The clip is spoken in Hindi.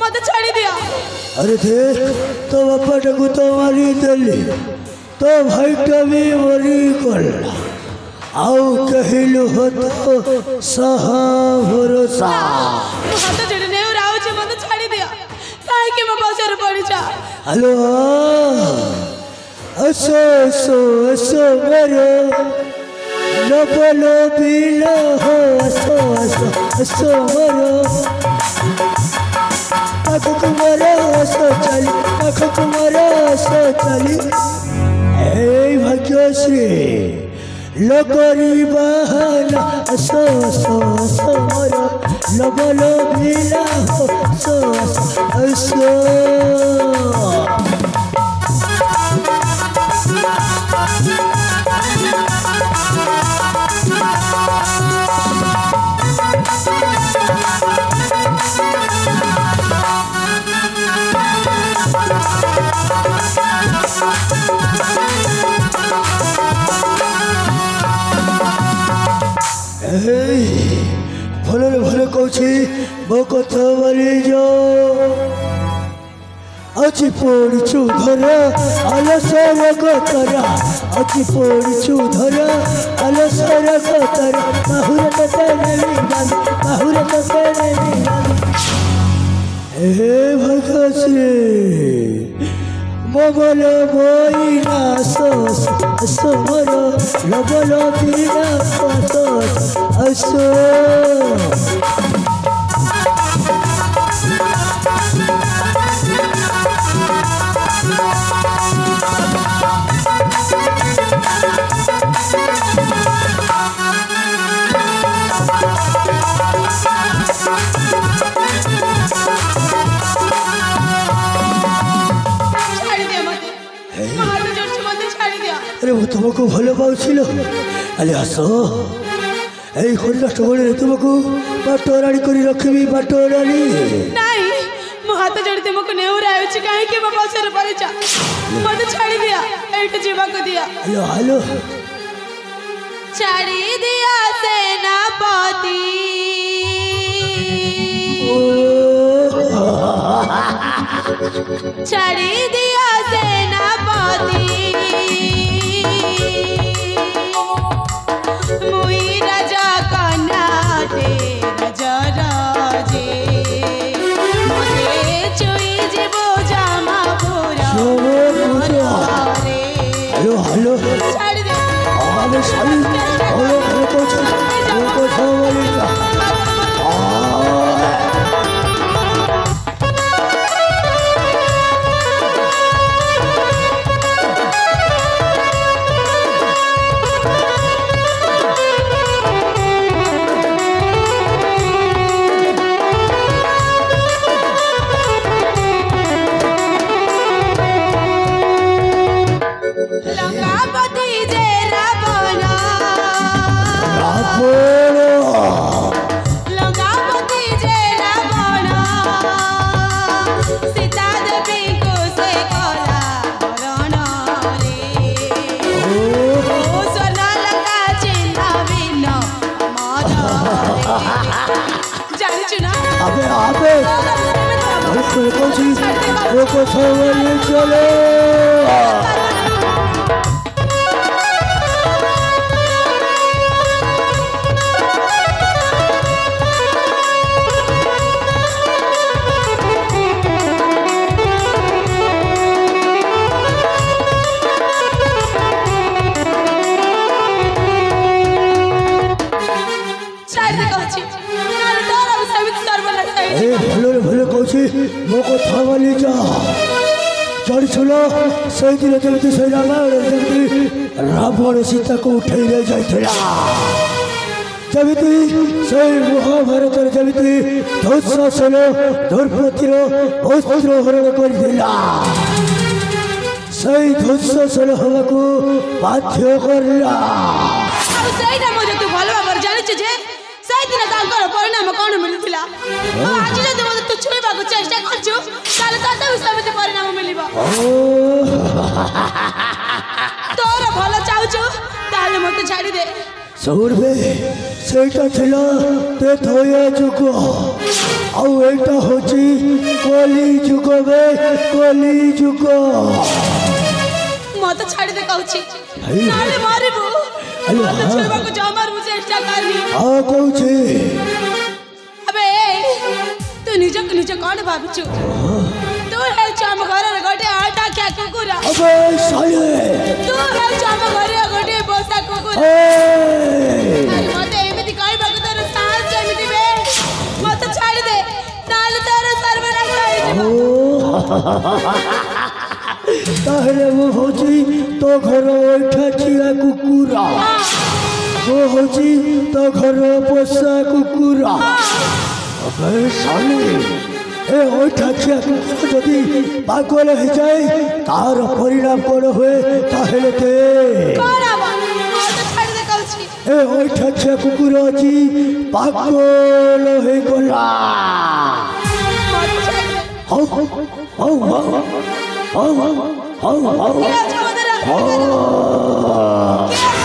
मत छाड़ी दिया। अरे देख तो बापा को तो मारी देली तो भाई कभी मरी गल आओ कहलु हो तो सहा भरोसा हाथ जोड़ी नहीं राव जी मत छाड़ी दिया काहे कि मैं पछर पड़ी जा। हेलो असो असो असो मरो लबलो बिलो हो असो असो असो मरो तुम्हारा असो चली तुम्हारा असो चली ए भाग्यश्री लोकरी बहाना असो असो असो मरो लबलो बिलो हो असो असो असो भले भले कौची मो कथा मारी जाओ আজি পড়ছু ধরা আলসর কতরা আজি পড়ছু ধরা আলসর কতরা বাহুরে কতরে নিগান বাহুরে কতরে নিগান হে ভগশ্রী মগল বইনা সস সমর লবল বিনা সস আসো अरे वो तुमको भले पाउछिल अरे आसो এই কন্যাষ্ট বলে তোমাকে পাটোরানি করে রাখবি পাটোরানি नहीं मो हाथ जोड़ी तुमको नेउरा आउछ काहे कि मैं पछर पड़ी जा मत छाड़ी दिया एट जीवा को दिया। हेलो हेलो छाड़ी दिया सेनापति छाड़ी दिया सेनापति मुई राजा कनाटे राजा राजे मते चुई जीवो जामा पूरा रे हेलो हेलो छाड़ दे अबे साली हेलो हेलो को छावली का अबे अबे को चीज वो को छावली चलो भले भले कौची मो को थावली जा चढ़ चलो सही दिन जब से रावण सीता को उठाई ले जाइला जमिति सही महाभारत जमिति दुःशासन द्रौपदीर वस्त्र हरण कर दिला सही दुःशासन हवा को बाध्य करला सही ना मुझे तू भलो भाव जानि छ जे सही दिन तांकर परिणाम कोन मिलथिला आज जदि मते तू छुइबा को चेष्टा करछु ताले तते समिति परिणाम मिलिबा तोर भलो चाहछु ताले मते छाडी दे सौर में सेटा थिला ते थोया जुगो आउ एटा होची कोली जुगो बे कोली जुगो मत छाड़ी दे कहूची नाले मारिबो मत छुबा को जमार मुझे चेष्टा करनी आ कहूची अबे तू निज कौन भाबिचु तू है चाम घर गोटे आटा क्या कुकुरा अबे साले तू है चाम घर गोटे बोसा कुकुरा अरे मते एमिति कहबा को तोर साहस केमिति बे मत छाड़ी दे नाल तोर सर्वनाश होई ताहले वो होची तो घर ओठा छिया कुकुरा वो होची तो घर पोसा कुकुरा अबे साले ए ओठा छिया कुकुरा जदी पागल हो जाए तार परिणाम कोन होए ताहले ते कोन आबा मत छाड़ी दे कहूची ए ओठा छिया कुकुरा जी पागल हो गला मत छाड़ी दे हाउ हाउ हाउ हाउ हाउ क्या